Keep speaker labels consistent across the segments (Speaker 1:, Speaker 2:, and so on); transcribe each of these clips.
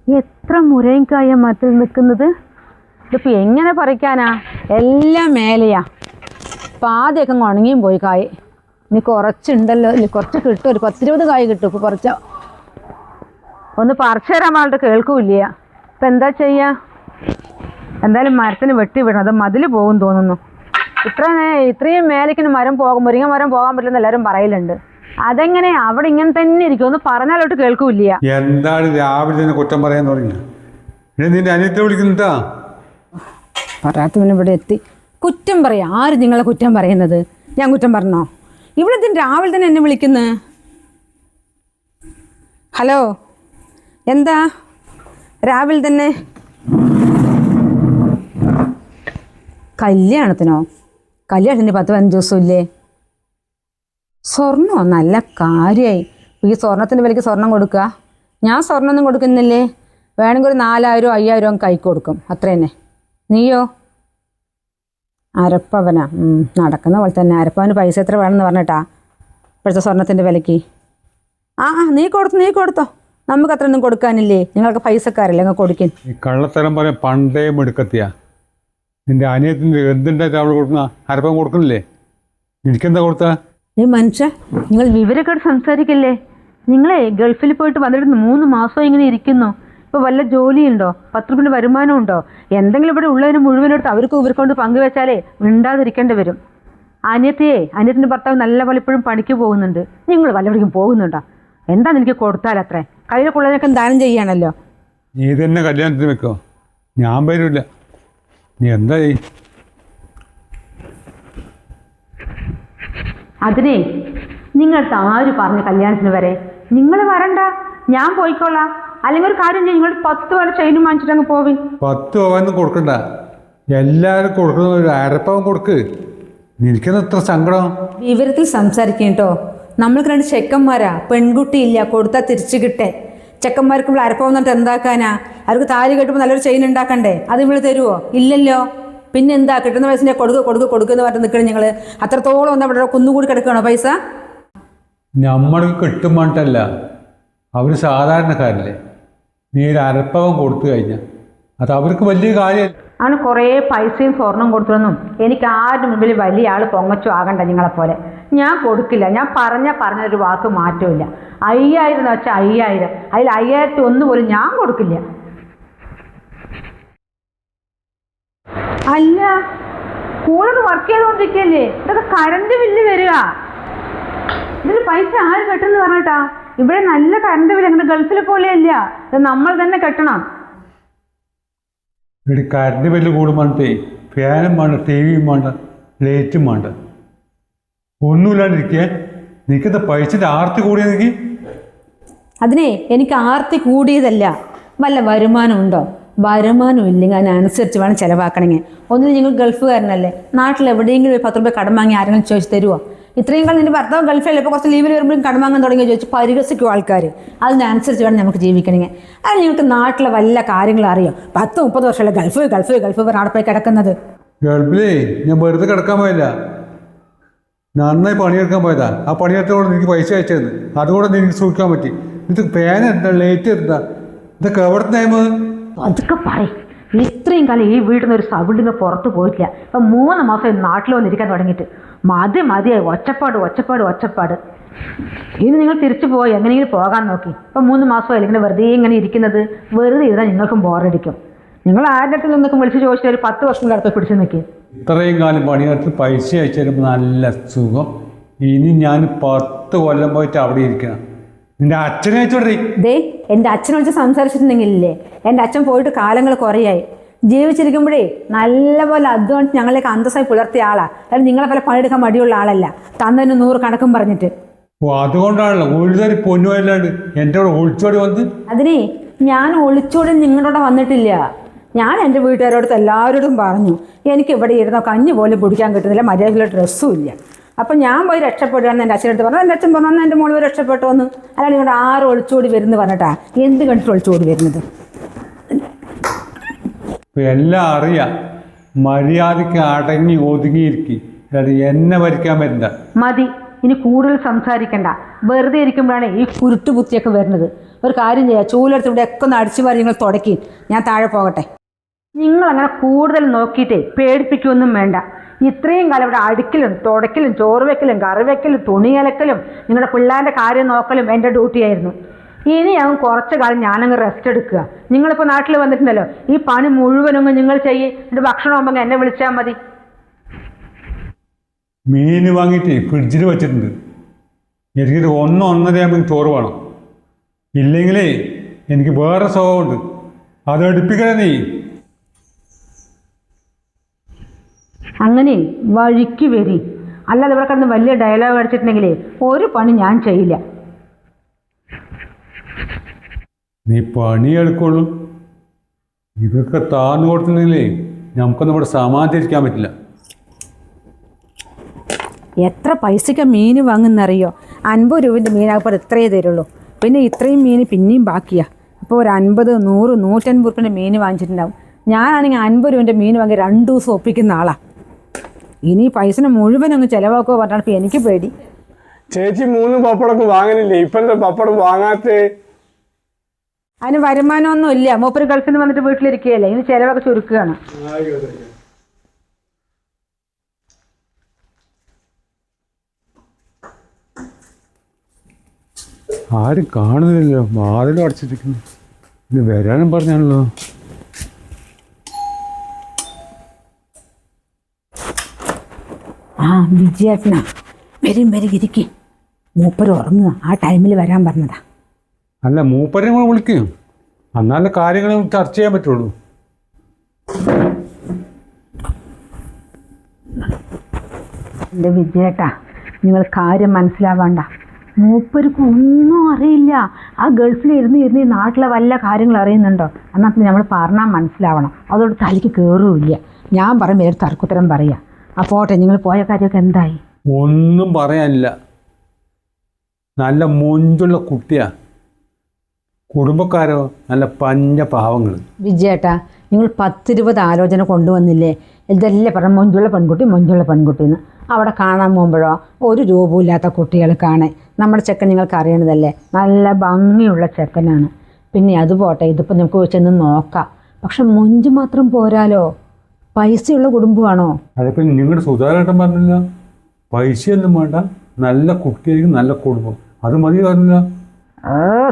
Speaker 1: എത്ര മുരയും കായ മരത്തിൽ നിൽക്കുന്നത്. ഇതിപ്പോൾ എങ്ങനെ പറിക്കാനാ? എല്ലാം മേലെയാ. ഇപ്പം ആദ്യമൊക്കെ ഉണങ്ങിയും പോയി കായ്. ഇനി കുറച്ചുണ്ടല്ലോ, ഇനി കുറച്ച് കിട്ടും. ഒരു 10-20 കായ് കിട്ടും. ഇപ്പോൾ കുറച്ച് ഒന്ന് പറിച്ചു തരാൻ ആളുടെ കേൾക്കൂല്ല. ഇപ്പം എന്താ ചെയ്യുക? എന്തായാലും മരത്തിന് വെട്ടി വിടണം. അത് മതിൽ പോകും തോന്നുന്നു. ഇത്രയും മേലേക്കിന് മരം മുരിങ്ങ മരം പോകാൻ പറ്റില്ലെന്ന് എല്ലാവരും പറയലുണ്ട്. അതെങ്ങനെ അവിടെ ഇങ്ങനെ തന്നെ ഇരിക്കും? ഒന്ന് പറഞ്ഞാലോട്ട് കേൾക്കൂല്ല.
Speaker 2: എന്താണ് രാവിലെ തന്നെ കുറ്റം പറയാൻ തുടങ്ങി? നിന്റെ അനിയത്തെ വിളിക്കുന്നുണ്ടാ?
Speaker 1: പറയാത്ത പിന്നെ ഇവിടെ എത്തി. കുറ്റം പറയാം? ആര് നിങ്ങളെ കുറ്റം പറയുന്നത്? ഞാൻ കുറ്റം പറഞ്ഞോ? ഇവിടെ ഇതിന് രാവിലെ തന്നെ എന്നെ വിളിക്കുന്നത്. ഹലോ, എന്താ രാവിലെ തന്നെ? കല്യാണത്തിനോ? കല്യാണത്തിന് 10-15 ദിവസം ഇല്ലേ? സ്വർണ്ണമോ? നല്ല കാര്യമായി. ഈ സ്വർണത്തിൻ്റെ വിലയ്ക്ക് സ്വർണം കൊടുക്കുക. ഞാൻ സ്വർണ്ണമൊന്നും കൊടുക്കുന്നില്ലേ. വേണമെങ്കിൽ ഒരു 4000-5000 കൈക്ക് കൊടുക്കും, അത്ര തന്നെ. നീയോ? അരപ്പവനാ? നടക്കുന്ന പോലെ തന്നെ. അരപ്പവന് പൈസ എത്ര വേണമെന്ന് പറഞ്ഞിട്ടാ ഇപ്പോഴത്തെ സ്വർണത്തിൻ്റെ വിലയ്ക്ക്? നീ കൊടുത്തോ. നമുക്ക് അത്രയൊന്നും കൊടുക്കാനില്ലേ? നിങ്ങൾക്ക് പൈസക്കാരല്ലേ, നിങ്ങൾ കൊടുക്കും.
Speaker 2: ഈ കള്ളത്തരം പറയാൻ പണ്ടേ മെടുക്കത്തിയാ. നിന്റെ അനിയത്തിൻ്റെ എന്തുണ്ടായിട്ട് അവൾ കൊടുക്കുന്ന അരപ്പവൻ കൊടുക്കുന്നില്ലേ? എനിക്കെന്താ കൊടുത്താ?
Speaker 1: മനുഷ്യ, നിങ്ങൾ വിവരക്കേട് സംസാരിക്കല്ലേ. നിങ്ങളെ ഗൾഫിൽ പോയിട്ട് വന്നിട്ട് 3 മാസം ഇങ്ങനെ ഇരിക്കുന്നു. ഇപ്പോൾ വല്ല ജോലിയുണ്ടോ? 10 രൂപയുടെ വരുമാനം ഉണ്ടോ? എന്തെങ്കിലും ഇവിടെ ഉള്ളതിന് മുഴുവനെടുത്ത് അവർക്ക് ഇവർക്കൊണ്ട് പങ്കുവെച്ചാലേ മിണ്ടാതിരിക്കേണ്ടി വരും. അനിയത്തിൻ്റെ ഭർത്താവ് നല്ല പോലെ ഇപ്പോഴും പണിക്ക് പോകുന്നുണ്ട്. നിങ്ങൾ വല്ലവരിക്കും പോകുന്നുണ്ടോ? എന്താ നിനക്ക് കൊടുത്താൽ അത്രേ? കയ്യിലൊക്കെ ദാനം ചെയ്യാണല്ലോ.
Speaker 2: നീ തന്നെ കല്യാണത്തിന് വെക്കോ? ഞാൻ വരില്ല. നീ എന്താ ചെയ്യും?
Speaker 1: അതിനെ നിങ്ങൾക്ക് ആര് പറഞ്ഞ കല്യാണത്തിന് വരെ? നിങ്ങൾ വരണ്ട, ഞാൻ പോയിക്കോളാം. അല്ലെങ്കിൽ ഒരു കാര്യം ചെയ്യും, നിങ്ങൾ 10 വരെ ചെയിനും വാങ്ങിച്ചിട്ട് അങ്ങ് പോവി.
Speaker 2: 10 രൂപയൊന്നും കൊടുക്കണ്ട. എല്ലാവരും കൊടുക്കുന്ന ഒരു അരപ്പവൻ കൊടുക്ക്. നിനക്കെന്താ ഇത്ര സങ്കടം?
Speaker 1: വിവരത്തിൽ സംസാരിക്കും കേട്ടോ. നമ്മൾക്ക് 2 ചെക്കന്മാരാ, പെൺകുട്ടിയില്ല, കൊടുത്താൽ തിരിച്ചു കിട്ടേ. ചെക്കന്മാർക്ക് ഇവിടെ അരപ്പവൻ എന്നിട്ട് എന്താക്കാനാ? അവർക്ക് താലി കെട്ടുമ്പോൾ നല്ലൊരു ചെയിൻ ഉണ്ടാക്കണ്ടേ? അത് ഇവിടെ തരുമോ? ഇല്ലല്ലോ. പിന്നെ എന്താ കിട്ടുന്ന പൈസ കൊടുക്കുമെന്ന് പറഞ്ഞ് നിൽക്കണം നിങ്ങൾ. അത്രത്തോളം ഒന്ന് അവിടെ കുന്നുകൂടി കിടക്കണോ പൈസ?
Speaker 2: നമ്മൾക്ക് കിട്ടും വേണ്ടല്ല, അവർ സാധാരണക്കാരല്ലേ. നീ ഒരു അരപ്പവൻ കൊടുത്തു കഴിഞ്ഞാൽ അത് അവർക്ക് വലിയ കാര്യമല്ല.
Speaker 1: അവന് കുറേ പൈസയും സ്വർണം കൊടുത്തൊന്നും എനിക്ക് ആരുടെ മുമ്പിൽ വലിയ ആൾ പൊങ്ങച്ചു ആകണ്ട നിങ്ങളെപ്പോലെ. ഞാൻ കൊടുക്കില്ല. ഞാൻ പറഞ്ഞൊരു വാക്ക് മാറ്റമില്ല. 5000 എന്ന് വെച്ചാൽ 5000. അതിൽ 5001 പോലും ഞാൻ കൊടുക്കില്ല. അല്ല, കൂടെ വർക്ക് ചെയ്തുകൊണ്ടിരിക്കല്ലേ? ഇതൊക്കെ കറണ്ട് ബില്ല് വരിക. ഇതിന് പൈസ ആര് കെട്ടെന്ന് പറഞ്ഞിട്ടാ? ഇവിടെ നല്ല കറണ്ട് ബില്ല്. അങ്ങനെ ഗൾഫിലെ പോലെയല്ല, ഇത് നമ്മൾ തന്നെ കെട്ടണം.
Speaker 2: ഇവിടെ കറണ്ട് ബില്ല് കൂടുമ്പോഴത്തേ ഫാനും വേണ്ട, ടിവിയും വേണ്ട, ലൈറ്റും വേണ്ട, ഒന്നുമില്ലാണ്ടിരിക്കുക. നിനക്കെന്താ പൈസയുടെ ആർത്തി കൂടിയെങ്കിൽ?
Speaker 1: അതിനെ എനിക്ക് ആർത്തി കൂടിയതല്ല. വല്ല വരുമാനം ഉണ്ടോ? വരുമാനം ഇല്ലെങ്കിൽ അതിനനുസരിച്ച് വേണം ചിലവാക്കണമെങ്കിൽ. ഒന്നിനും നിങ്ങൾ ഗൾഫുകാരനല്ലേ, നാട്ടിൽ എവിടെയെങ്കിലും 10 രൂപ കടം വാങ്ങി ആരെങ്കിലും ചോദിച്ച് തരുമോ? ഇത്രയും കാലം നിന്റെ ഭർത്താവ് ഗൾഫിലല്ലേ, ഇപ്പോൾ കുറച്ച് ലീവിൽ വരുമ്പോഴും കടം വാങ്ങാൻ തുടങ്ങി ചോദിച്ച് പരിഹസിക്കും ആൾക്കാർ. അതിനനുസരിച്ച് വേണം നമുക്ക് ജീവിക്കണമെങ്കിൽ. അത് നിങ്ങൾക്ക് നാട്ടിലെ വല്ല കാര്യങ്ങളും അറിയോ? 10-30 വർഷമല്ലേ ഗൾഫ് അവിടെ പോയി കിടക്കുന്നത്.
Speaker 2: ഗൾഫിലേ ഞാൻ വെറുതെ കിടക്കാൻ പോയില്ല, നന്നായി പണിയെടുക്കാൻ പോയതാ. ആ പണിയെടുത്തോടെ എനിക്ക് പൈസ അയച്ചത്, അതുകൂടെ എനിക്ക് സൂക്ഷിക്കാൻ പറ്റി. ഇത് ഫാൻ എന്താ, ലൈറ്റ് എന്താ, ഇതൊക്കെ എവിടുത്തെ നിയമം?
Speaker 1: അതൊക്കെ പറയും. ഇത്രയും കാലം ഈ വീട്ടിൽ നിന്ന് ഒരു സൗണ്ടിന് പുറത്ത് പോയിട്ടില്ല. ഇപ്പം 3 മാസം നാട്ടിൽ വന്നിരിക്കാൻ തുടങ്ങിയിട്ട് മതിയായി. ഒച്ചപ്പാട്. ഇനി നിങ്ങൾ തിരിച്ചു പോയി എങ്ങനെയെങ്കിലും പോകാൻ നോക്കി. ഇപ്പം 3 മാസമായി ഇങ്ങനെ വെറുതെ ഇങ്ങനെ ഇരിക്കുന്നത്. വെറുതെ ഇരുന്നാൽ നിങ്ങൾക്കും ബോറടിക്കും. നിങ്ങൾ ആരുടെ അടുത്ത് നിന്നൊക്കെ വിളിച്ച് ചോദിച്ചിട്ട് ഒരു 10 വർഷം കൂടെ അടുത്ത് പിടിച്ചു നിൽക്കി.
Speaker 2: ഇത്രയും കാലം പണിയെടുത്ത് പൈസ അയച്ചു തരുമ്പോൾ നല്ല സുഖം. ഇനി ഞാൻ 10 കൊല്ലം പോയിട്ട് അവിടെ ഇരിക്കണം. നിന്റെ അച്ഛനെ അയച്ചോടേ.
Speaker 1: എൻ്റെ അച്ഛനെ വിളിച്ച് സംസാരിച്ചിട്ടുണ്ടെങ്കിലേ, എൻ്റെ അച്ഛൻ പോയിട്ട് കാലങ്ങൾ കുറേയായി. ജീവിച്ചിരിക്കുമ്പോഴേ നല്ലപോലെ അധ്വാനിച്ച് ഞങ്ങളേക്ക് അന്തസ്സായി പുലർത്തിയ ആളാ. അതായത് നിങ്ങളെ പോലെ പണിയെടുക്കാൻ മടിയുള്ള ആളല്ല. തന്നതിന് 100 കണക്കും പറഞ്ഞിട്ട്.
Speaker 2: അതുകൊണ്ടാണല്ലോ ഒരു പൊന്നുമല്ലാണ്ട് എൻ്റെ കൂടെ ഒളിച്ചോടി വന്ന്.
Speaker 1: അതിനെ ഞാൻ ഒളിച്ചോടി നിങ്ങളോടെ വന്നിട്ടില്ല. ഞാൻ എൻ്റെ വീട്ടുകാരോടത്ത് എല്ലാവരോടും പറഞ്ഞു, എനിക്ക് ഇവിടെ ഇരുന്നോ കഞ്ഞി പോലും കുടിക്കാൻ കിട്ടുന്നില്ല, മര്യാദയുള്ള ഡ്രസ്സും ഇല്ല. അപ്പം ഞാൻ പോയി രക്ഷപ്പെടുകയാണെന്ന് എൻ്റെ അച്ഛനടുത്ത് പറഞ്ഞു. എൻ്റെ അച്ഛൻ പറഞ്ഞു എൻ്റെ മോള് പോയി രക്ഷപ്പെട്ടു വന്നു. അല്ലാണ്ട് നിങ്ങളുടെ ആരും ഒളിച്ചോടി വരുന്നു പറഞ്ഞിട്ടാ? എന്ത് കണ്ടിട്ട് ഒളിച്ചോടി വരുന്നത്?
Speaker 2: എല്ലാം അറിയാം. മര്യാദയ്ക്ക് അടങ്ങി ഒതുങ്ങിയിരിക്കും. എന്നെ ഭരിക്കാൻ പറ്റില്ല.
Speaker 1: മതി, ഇനി കൂടുതൽ സംസാരിക്കണ്ട. വെറുതെ ഇരിക്കുമ്പോഴാണ് ഈ കുരുട്ടുബുദ്ധിയൊക്കെ വരുന്നത്. ഒരു കാര്യം ചെയ്യാം, ചൂലെടുത്ത് ഇവിടെ ഒക്കെ ഒന്ന് അടിച്ചു വാരി നിങ്ങൾ തുടക്കി, ഞാൻ താഴെ പോകട്ടെ. നിങ്ങളങ്ങനെ കൂടുതൽ നോക്കിയിട്ടേ പേടിപ്പിക്കുകയൊന്നും വേണ്ട. ഇത്രയും കാലം ഇവിടെ അടുക്കലും തുടക്കലും ചോറ് വെക്കലും കറി വെക്കലും തുണി അലക്കലും നിങ്ങളുടെ പിള്ളേരുടെ കാര്യം നോക്കലും എൻ്റെ ഡ്യൂട്ടിയായിരുന്നു. ഇനിയാകും കുറച്ച് കാലം ഞാനങ്ങ് റെസ്റ്റ് എടുക്കുക. നിങ്ങളിപ്പോൾ നാട്ടിൽ വന്നിട്ടുണ്ടല്ലോ, ഈ പണി മുഴുവനൊന്നും നിങ്ങൾ ചെയ്യ്. എൻ്റെ ഭക്ഷണം ആകുമ്പോൾ എന്നെ വിളിച്ചാൽ മതി.
Speaker 2: മീൻ വാങ്ങിയിട്ട് ഫ്രിഡ്ജിൽ വെച്ചിട്ടുണ്ട്. എനിക്കൊരു 1-1.5 ചോറ് വേണം. ഇല്ലെങ്കിലേ എനിക്ക് വേറെ സ്വഭാവമുണ്ട്, അത് എടുപ്പിക്കണേ നീ.
Speaker 1: അങ്ങനെ വഴിക്ക് വരി, അല്ലാതെ ഇവിടെ കിടന്ന് വലിയ ഡയലോഗ് അടിച്ചിട്ടുണ്ടെങ്കിലേ ഒരു പണി ഞാൻ ചെയ്യില്ല.
Speaker 2: നീ പണിയെടുക്കുള്ളൂ. ഇതൊക്കെ താന്നു കൊടുത്തിട്ടുണ്ടെങ്കിലേ നമുക്കൊന്നും ഇവിടെ സമാധിരിക്കാൻ പറ്റില്ല.
Speaker 1: എത്ര പൈസയ്ക്ക് മീൻ വാങ്ങുന്നറിയോ? 50 രൂപൻ്റെ മീനാകുമ്പോൾ ഇത്രയേ തരുള്ളൂ. പിന്നെ ഇത്രയും മീൻ പിന്നെയും ബാക്കിയാണ്. അപ്പോൾ ഒരു 50, 100, 150 റുപ്യൻ്റെ മീൻ വാങ്ങിച്ചിട്ടുണ്ടാവും. ഞാനാണെങ്കിൽ 50 രൂപൻ്റെ മീൻ വാങ്ങി 2 ദിവസം ഒപ്പിക്കുന്ന ആളാണ്. ഇനി പൈസ മുഴുവനങ്ങ് ചിലവാക്കുമോ പറഞ്ഞാൽ ഇപ്പോൾ എനിക്ക് പേടി.
Speaker 3: ചേച്ചി 3 പപ്പടമൊക്കെ വാങ്ങലില്ലേ? ഇപ്പം എന്താ പപ്പടം വാങ്ങാത്തേ?
Speaker 1: അതിന് വരുമാനമൊന്നും ഇല്ല. മൂപ്പര് ഗൾഫിൽ നിന്ന് വന്നിട്ട് വീട്ടിലിരിക്കുകയല്ലേ, ഇനി ചിലവൊക്കെ ചുരുക്കുകയാണ്.
Speaker 2: ആരും കാണുന്നില്ലല്ലോ, വാതിലും അടച്ചിരിക്കുന്നു. ഇത് വരാനും പറഞ്ഞാണല്ലോ.
Speaker 1: ആ വിജയേട്ടനാ, വരും ഇരിക്കും. മൂപ്പര് ഉറങ്ങുക, ആ ടൈമിൽ വരാൻ പറഞ്ഞതാ.
Speaker 2: അല്ല, മൂപ്പരെ നമ്മൾ വിളിക്കും, എന്നാലേ കാര്യങ്ങൾ ചർച്ച ചെയ്യാൻ പറ്റുള്ളൂ.
Speaker 1: എൻ്റെ വിജയേട്ടാ, നിങ്ങൾ കാര്യം മനസ്സിലാവാണ്ട. മൂപ്പർക്ക് ഒന്നും അറിയില്ല. ആ ഗൾഫിൽ ഇരുന്ന് ഈ നാട്ടിലെ വല്ല കാര്യങ്ങൾ അറിയുന്നുണ്ടോ? എന്നാൽ നമ്മൾ പറഞ്ഞാൽ മനസ്സിലാവണം. അതോട് തലയ്ക്ക് കയറുമില്ല. ഞാൻ പറയും ഒരു തർക്കുത്തരം പറയാം. ആ പോട്ടെ, നിങ്ങൾ പോയ കാര്യമൊക്കെ എന്തായി?
Speaker 2: ഒന്നും പറയാനില്ല. നല്ല മൊഞ്ചുള്ള കുട്ടിയാ. കുടുംബക്കാരോ നല്ല പഞ്ച പാവങ്ങൾ.
Speaker 1: വിജയേട്ടാ, നിങ്ങൾ 10-20 ആലോചന കൊണ്ടുവന്നില്ലേ? ഇതെല്ലാം പറഞ്ഞ മൊഞ്ചുള്ള പെൺകുട്ടിന്ന്. അവിടെ കാണാൻ പോകുമ്പോഴോ ഒരു രൂപമില്ലാത്ത കുട്ടികൾ കാണേ. നമ്മുടെ ചെക്കൻ നിങ്ങൾക്ക് അറിയണതല്ലേ, നല്ല ഭംഗിയുള്ള ചെക്കനാണ്. പിന്നെ അത് പോട്ടെ, ഇതിപ്പോൾ നമുക്ക് ചെന്ന് നോക്കാം. പക്ഷെ മൊഞ്ച് മാത്രം പോരാലോ, പൈസയുള്ള കുടുംബമാണോ?
Speaker 2: അതിപ്പോൾ നിങ്ങളുടെ സുധാരേട്ടൻ പറഞ്ഞില്ല, പൈസയൊന്നും വേണ്ട, നല്ല കുട്ടിയായിരിക്കും, നല്ല കുടുംബം, അത് മതി പറഞ്ഞില്ല.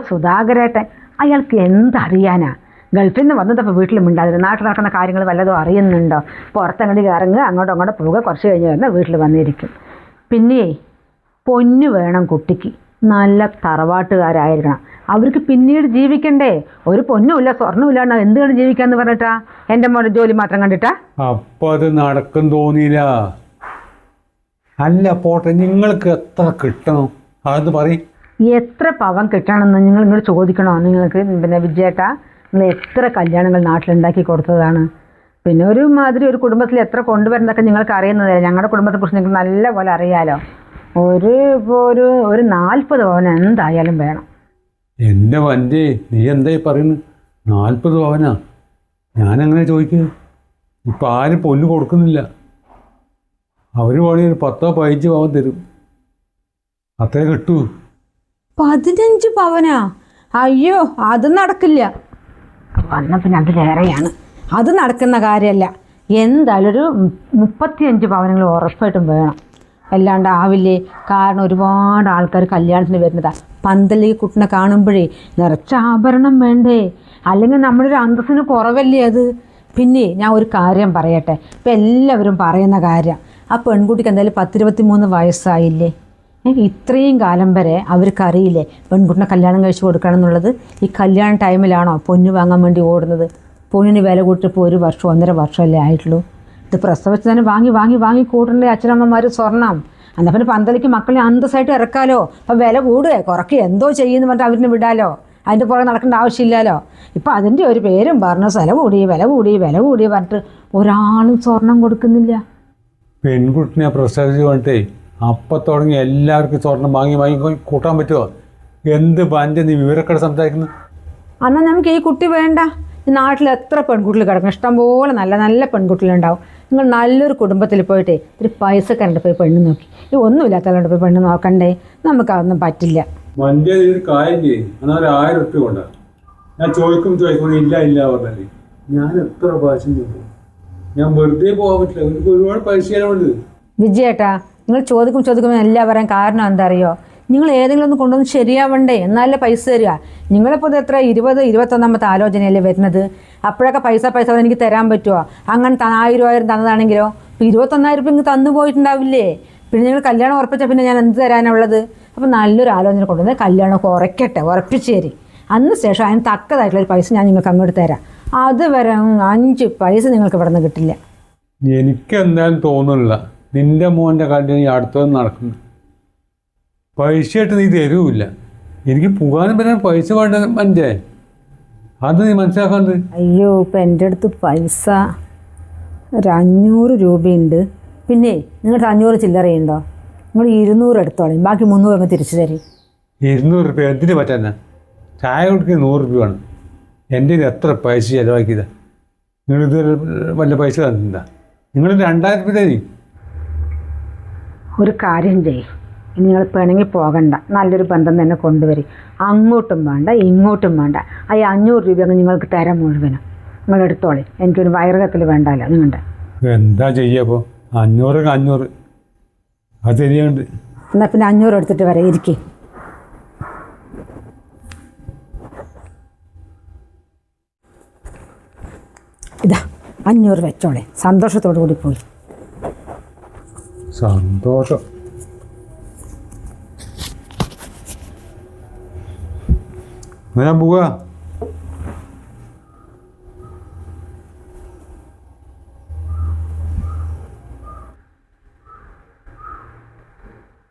Speaker 1: സുധാകരേട്ടൻ അയാൾക്ക് എന്തറിയാനാ? ഗൾഫിൽ നിന്ന് വന്നതപ്പോൾ വീട്ടിൽ മിണ്ടാതില്ല. നാട്ടിൽ നടക്കുന്ന കാര്യങ്ങൾ വല്ലതും അറിയുന്നുണ്ടോ? പുറത്തങ്ങോട്ട് ഇറങ്ങുക, അങ്ങോട്ടും പോവുക, കുറച്ച് കഴിഞ്ഞ് വരുന്ന വീട്ടിൽ വന്നിരിക്കും. പിന്നെ പൊന്നു വേണം കുട്ടിക്ക്, നല്ല തറവാട്ടുകാരായിരിക്കണം. അവർക്ക് പിന്നീട് ജീവിക്കണ്ടേ? ഒരു പൊന്നുമില്ല സ്വർണ്ണമില്ലാണ്ട് എന്തുകൊണ്ട് ജീവിക്കാന്ന് പറഞ്ഞിട്ടാ? എൻ്റെ മോടെ ജോലി മാത്രം കണ്ടിട്ടാ?
Speaker 2: അപ്പം അത് നടക്കും തോന്നിയില്ല. അല്ല പോട്ടെ, നിങ്ങൾക്ക് എത്ര കിട്ടണം അതെന്ന് പറയും.
Speaker 1: എത്ര പവൻ കിട്ടണമെന്ന് നിങ്ങൾ ചോദിക്കണോ? നിങ്ങൾക്ക് പിന്നെ വിജയേട്ടാ, നിങ്ങൾ എത്ര കല്യാണങ്ങൾ നാട്ടിലുണ്ടാക്കി കൊടുത്തതാണ്? പിന്നെ ഒരു കുടുംബത്തിൽ എത്ര കൊണ്ടുവരുന്നതൊക്കെ നിങ്ങൾക്ക് അറിയുന്നതല്ലേ. ഞങ്ങളുടെ കുടുംബത്തെക്കുറിച്ച് നിങ്ങൾക്ക് നല്ല പോലെ അറിയാലോ. ഒരു 40 പവൻ എന്തായാലും വേണം.
Speaker 2: എൻ്റെ വണ്ടി നീ എന്തായി പറയുന്നു? 40 പവനാ? ഞാനങ്ങനെ ചോദിക്കുക. ഇപ്പം ആരും പൊന്നു കൊടുക്കുന്നില്ല. അവർ വേണമെങ്കിൽ ഒരു 10-15 പവൻ തരും, അത്രേ കിട്ടൂ.
Speaker 1: 15 പവനാ? അയ്യോ, അത് നടക്കില്ല. വന്ന പിന്നെ അതിലേറെയാണ്. അത് നടക്കുന്ന കാര്യമല്ല. എന്തായാലും ഒരു 35 പവനങ്ങൾ ഉറപ്പായിട്ടും വേണം. അല്ലാണ്ടാവില്ലേ? കാരണം ഒരുപാട് ആൾക്കാർ കല്യാണത്തിന് വരുന്നതാ. പന്തലേക്ക് കുട്ടിനെ കാണുമ്പോഴേ നിറച്ച ആഭരണം വേണ്ടേ? അല്ലെങ്കിൽ നമ്മുടെ ഒരു അന്തസ്സിന് കുറവല്ലേ അത്? പിന്നെ ഞാൻ ഒരു കാര്യം പറയട്ടെ, ഇപ്പം എല്ലാവരും പറയുന്ന കാര്യം, ആ പെൺകുട്ടിക്ക് എന്തായാലും 10-23 വയസ്സായില്ലേ? ഇത്രയും കാലം വരെ അവർക്കറിയില്ലേ പെൺകുട്ടിനെ കല്യാണം കഴിച്ച് കൊടുക്കണം എന്നുള്ളത്? ഈ കല്യാണ ടൈമിലാണോ പൊന്ന് വാങ്ങാൻ വേണ്ടി ഓടുന്നത്? പൊന്നിന് വില കൂട്ടിപ്പോൾ 1 വർഷം 1.5 വർഷമല്ലേ ആയിട്ടുള്ളൂ. ഇത് പ്രസവിച്ച് തന്നെ വാങ്ങി കൂട്ടണ്ടേ അച്ഛനമ്മമാർ സ്വർണം? എന്നാൽ പിന്നെ പന്തലിക്ക് മക്കളെ അന്തസ്സായിട്ട് ഇറക്കാലോ. അപ്പം വില കൂടുകയോ കുറയ്ക്കുക എന്തോ ചെയ്യുമെന്ന് പറഞ്ഞിട്ട് അവരിനെ വിടാലോ. അതിൻ്റെ പുറകെ നടക്കേണ്ട ആവശ്യമില്ലല്ലോ. ഇപ്പം അതിൻ്റെ ഒരു പേരും പറഞ്ഞു, വില കൂടി പറഞ്ഞിട്ട് ഒരാളും സ്വർണം കൊടുക്കുന്നില്ല.
Speaker 2: പെൺകുട്ടിനെ പ്രസവിച്ച് കൊണ്ടേ അപ്പം തുടങ്ങി എല്ലാവർക്കും സ്വർണം വാങ്ങി കൂട്ടാൻ പറ്റുമോ? എന്ത് പഞ്ച നീ വിവരക്കേട് സംസാരിക്കുന്നു?
Speaker 1: എന്നാൽ നമുക്ക് ഈ കുട്ടി വേണ്ട. ഈ നാട്ടിൽ എത്ര പെൺകുട്ടികൾ കിടക്കണം, ഇഷ്ടംപോലെ നല്ല നല്ല പെൺകുട്ടികളുണ്ടാവും. നിങ്ങൾ നല്ലൊരു കുടുംബത്തിൽ പോയിട്ടേ ഒരു പൈസക്കാരൻ്റെ പോയി പെണ്ണ് നോക്കി, ഈ ഒന്നുമില്ലാത്തവരുടെ പോയി പെണ്ണ് നോക്കണ്ടേ? നമുക്കതൊന്നും പറ്റില്ല.
Speaker 2: വണ്ടി ഒരു കാര്യം ചെയ്യും എന്നാൽ 1000 ഉറുപ്പ്യ കൊണ്ടാ. ഞാൻ ചോദിക്കും ഇല്ല ഇല്ല പറഞ്ഞാല് ഞാൻ എത്ര പ്രാവശ്യം ചോദിക്കും. ഞാൻ വെറുതെ പോകാൻ പറ്റില്ല, എനിക്ക് ഒരുപാട് പൈസ ചെലവുണ്ട്.
Speaker 1: വിജയേട്ടാ, നിങ്ങൾ ചോദിക്കും എല്ലാം പറയാൻ കാരണം എന്താ അറിയോ? നിങ്ങൾ ഏതെങ്കിലും ഒന്ന് കൊണ്ടുവന്ന് ശരിയാവണ്ടേ, എന്നാലേ പൈസ തരിക. നിങ്ങളിപ്പോൾ ഇത് എത്ര 20-21 ആലോചനയല്ലേ വരുന്നത്? അപ്പോഴൊക്കെ പൈസ എനിക്ക് തരാൻ പറ്റുമോ? അങ്ങനെ 1000 തന്നതാണെങ്കിലോ ഇപ്പോൾ 21,000 രൂപ ഇങ്ങ് തന്നു പോയിട്ടുണ്ടാവില്ലേ? പിന്നെ നിങ്ങൾ കല്യാണം ഉറപ്പിച്ചാൽ പിന്നെ ഞാൻ എന്ത് തരാനുള്ളത്? അപ്പോൾ നല്ലൊരു ആലോചന കൊണ്ടുവന്ന് കല്യാണം ഉറപ്പിച്ച് തരും. അന്ന് ശേഷം അതിന് തക്കതായിട്ടുള്ളൊരു പൈസ ഞാൻ നിങ്ങൾക്ക് അങ്ങോട്ട് തരാം. അതുവരെ 5 പൈസ നിങ്ങൾക്ക് ഇവിടെ നിന്ന് കിട്ടില്ല.
Speaker 2: എനിക്ക് എന്തായാലും തോന്നുന്നില്ല നിന്റെ മോൻ്റെ കല്യാണം ഈ അടുത്തൊന്നും നടക്കുന്നു. പൈസ ആയിട്ട് നീ തരൂല്ല. എനിക്ക് പോകാനും വരാൻ പൈസ വേണ്ട മഞ്ചേ, അത് നീ മനസ്സിലാക്കാണ്ട്.
Speaker 1: അയ്യോ, ഇപ്പം എൻ്റെ അടുത്ത് പൈസ ഒരു 500 രൂപയുണ്ട്. പിന്നെ നിങ്ങളുടെ 500 ചില്ലറയുണ്ടോ? നിങ്ങൾ 200 എടുത്തോളൂ, ബാക്കി 300 അങ്ങ് തിരിച്ചു തരും.
Speaker 2: 200 രൂപ എന്തിനു പറ്റാനാ? ചായ കുടിക്കാൻ 100 രൂപ വേണം. എൻ്റെ എത്ര പൈസ ചിലവാക്കിയതാ? നിങ്ങളിത് വല്ല പൈസ തന്നിട്ടുണ്ടാ? നിങ്ങൾ 2000 രൂപ തരും.
Speaker 1: ഒരു കാര്യം ചെയ്യും, നിങ്ങൾ പിണങ്ങി പോകണ്ട, നല്ലൊരു ബന്ധം തന്നെ കൊണ്ടുവരും. അങ്ങോട്ടും വേണ്ട ഇങ്ങോട്ടും വേണ്ട. ആ 500 രൂപ അങ്ങ് നിങ്ങൾക്ക് തരാൻ മുഴുവനും നിങ്ങൾ എടുത്തോളി. എനിക്കൊരു വയറുകത്തിൽ വേണ്ടല്ലോ നിങ്ങളുടെ.
Speaker 2: എന്താ ചെയ്യപ്പോൾ 500 അത് ശരിയുണ്ട്.
Speaker 1: എന്നാൽ പിന്നെ 500 എടുത്തിട്ട് വരാം, ഇരിക്കേ. ഇതാ 500 വെച്ചോളെ, സന്തോഷത്തോടു കൂടി പോയി.
Speaker 2: സന്തോഷം. ഞാൻ പോവാ.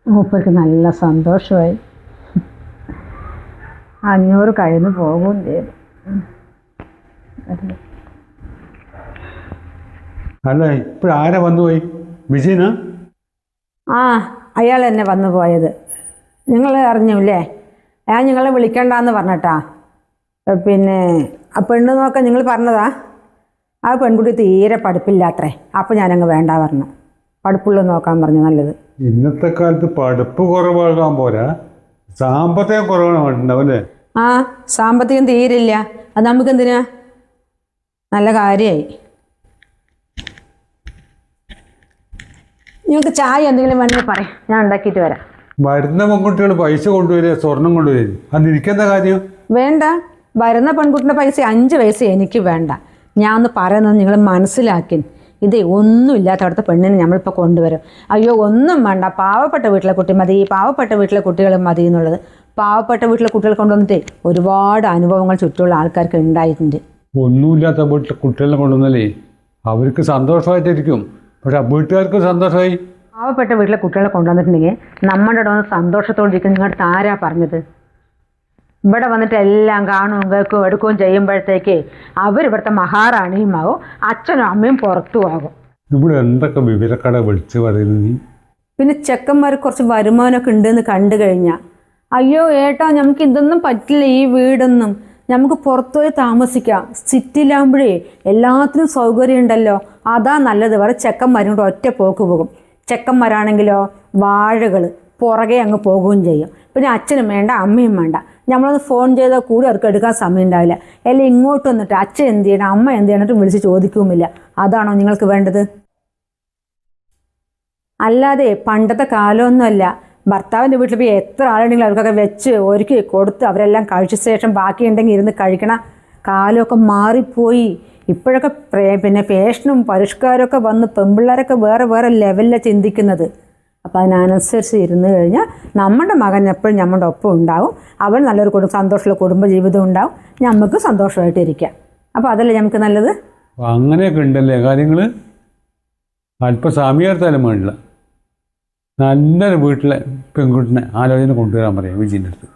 Speaker 1: മൂപ്പർക്ക് നല്ല സന്തോഷമായി. 500 കഴിഞ്ഞ് പോകുകയും ചെയ്തു.
Speaker 2: അല്ല ഇപ്പോഴാരാ വന്നു പോയി? വിജയനാ?
Speaker 1: ആ, അയാൾ തന്നെ വന്നു പോയത്. നിങ്ങൾ അറിഞ്ഞില്ലേ? ഞാൻ നിങ്ങളെ വിളിക്കണ്ടെന്ന് പറഞ്ഞിട്ടാ. പിന്നെ ആ പെണ്ണ് നോക്കാൻ നിങ്ങൾ പറഞ്ഞതാ. ആ പെൺകുട്ടി തീരെ പഠിപ്പില്ലാത്രേ. അപ്പോൾ ഞാനങ്ങ് വേണ്ട പറഞ്ഞു. പഠിപ്പുള്ള നോക്കാൻ പറഞ്ഞു. നല്ലത്.
Speaker 2: ഇന്നത്തെ കാലത്ത് പഠിപ്പ് കുറവാകാൻ പോരാ, സാമ്പത്തികം കുറവാണ് വേണ്ടിണ്ടാവും അല്ലേ?
Speaker 1: ആ, സാമ്പത്തികം തീരില്ല. അത് നമുക്കെന്തിനാ? നല്ല കാര്യമായി. നിങ്ങൾക്ക് ചായ എന്തെങ്കിലും വേണമെങ്കിൽ പറയാം, ഞാൻ ഉണ്ടാക്കിയിട്ട് വരാം.
Speaker 2: വരുന്ന പെൺകുട്ടികൾ പൈസ കൊണ്ടുവരിക, സ്വർണം കൊണ്ടുവരിക, അത് ഇരിക്കെന്താ കാര്യം?
Speaker 1: വേണ്ട, വരുന്ന പെൺകുട്ടിൻ്റെ പൈസ 5 പൈസ എനിക്ക് വേണ്ട. ഞാൻ ഒന്ന് പറയുന്നത് നിങ്ങൾ മനസ്സിലാക്കി. ഇതേ ഒന്നുമില്ലാത്തവിടുത്തെ പെണ്ണിനെ നമ്മളിപ്പോൾ കൊണ്ടുവരും. അയ്യോ ഒന്നും വേണ്ട, പാവപ്പെട്ട വീട്ടിലെ കുട്ടി മതി, പാവപ്പെട്ട വീട്ടിലെ കുട്ടികൾ മതി എന്നുള്ളത്. പാവപ്പെട്ട വീട്ടിലെ കുട്ടികൾ കൊണ്ടുവന്നിട്ട് ഒരുപാട് അനുഭവങ്ങൾ ചുറ്റുമുള്ള ആൾക്കാർക്ക് ഉണ്ടായിട്ടുണ്ട്.
Speaker 2: ഒന്നുമില്ലാത്ത വീട്ടിലെ കുട്ടികളെ കൊണ്ടുവന്നല്ലേ അവർക്ക് സന്തോഷമായിട്ടിരിക്കും, പക്ഷെ വീട്ടുകാർക്ക് സന്തോഷമായി.
Speaker 1: പാവപ്പെട്ട വീട്ടിലെ കുട്ടികളെ കൊണ്ടുവന്നിട്ടുണ്ടെങ്കിൽ നമ്മുടെ ഇവിടെ വന്ന് സന്തോഷത്തോടെ ഇരിക്കും. നിങ്ങളുടെ ആരാ പറഞ്ഞത്? ഇവിടെ വന്നിട്ട് എല്ലാം കാണുകയും കേൾക്കുകയും എടുക്കുകയും ചെയ്യുമ്പോഴത്തേക്ക് അവരിവിടുത്തെ മഹാറാണിയുമാവും, അച്ഛനും അമ്മയും പുറത്തും ആകും.
Speaker 2: ഇവിടെ എന്തൊക്കെ വിവരക്കട വിളിച്ച് പറയുന്നത് നീ?
Speaker 1: പിന്നെ ചെക്കന്മാർ കുറച്ച് വരുമാനമൊക്കെ ഉണ്ടെന്ന് കണ്ടു കഴിഞ്ഞാൽ, അയ്യോ ഏട്ടാ നമുക്ക് ഇതൊന്നും പറ്റില്ല, ഈ വീടൊന്നും നമുക്ക് പുറത്തുപോയി താമസിക്കാം, സിറ്റിയിലാകുമ്പോഴേ എല്ലാത്തിനും സൗകര്യം ഉണ്ടല്ലോ, അതാ നല്ലത്. വേറെ ചെക്കന്മാരും കൂടെ ഒറ്റ പോക്ക് പോകും. ചെക്കന്മാരാണെങ്കിലോ വാഴകൾ പുറകെ അങ്ങ് പോകുകയും ചെയ്യും. പിന്നെ അച്ഛനും വേണ്ട അമ്മയും വേണ്ട. നമ്മളൊന്ന് ഫോൺ ചെയ്താൽ കൂടി അവർക്ക് എടുക്കാൻ സമയം ഉണ്ടാവില്ല. എല്ലാം ഇങ്ങോട്ട് വന്നിട്ട് അച്ഛൻ എന്ത് ചെയ്യണം അമ്മ എന്ത് ചെയ്യണിട്ട് വിളിച്ച് ചോദിക്കുമില്ല. അതാണോ നിങ്ങൾക്ക് വേണ്ടത്? അല്ലാതെ പണ്ടത്തെ കാലമൊന്നുമല്ല. ഭർത്താവിൻ്റെ വീട്ടിൽ പോയി എത്ര ആളുണ്ടെങ്കിലും അവർക്കൊക്കെ വെച്ച് ഒരുക്കി കൊടുത്ത് അവരെല്ലാം കഴിച്ച ശേഷം ബാക്കിയുണ്ടെങ്കിൽ ഇരുന്ന് കഴിക്കണ കാലമൊക്കെ മാറിപ്പോയി. ഇപ്പോഴൊക്കെ പിന്നെ ഫാഷനും പരിഷ്കാരമൊക്കെ വന്ന് പെൺപിള്ളേരൊക്കെ വേറെ വേറെ ലെവലിലാണ് ചിന്തിക്കുന്നത്. അപ്പോൾ അതിനനുസരിച്ച് ഇരുന്ന് കഴിഞ്ഞാൽ നമ്മുടെ മകൻ എപ്പോഴും നമ്മുടെ ഒപ്പം ഉണ്ടാവും. അവൻ നല്ലൊരു സന്തോഷമുള്ള കുടുംബജീവിതം ഉണ്ടാവും. നമുക്ക് സന്തോഷമായിട്ടിരിക്കാം. അപ്പോൾ അതല്ലേ നമുക്ക് നല്ലത്?
Speaker 2: അങ്ങനെയൊക്കെ ഉണ്ടല്ലേ കാര്യങ്ങൾ? അല്പം സമയത്താലും വേണ്ടില്ല. നല്ലൊരു വീട്ടിലെ പെൺകുട്ടിനെ ആലോചന കൊണ്ടുവരാൻ പറയാം വിജയൻ്റെ അടുത്ത്.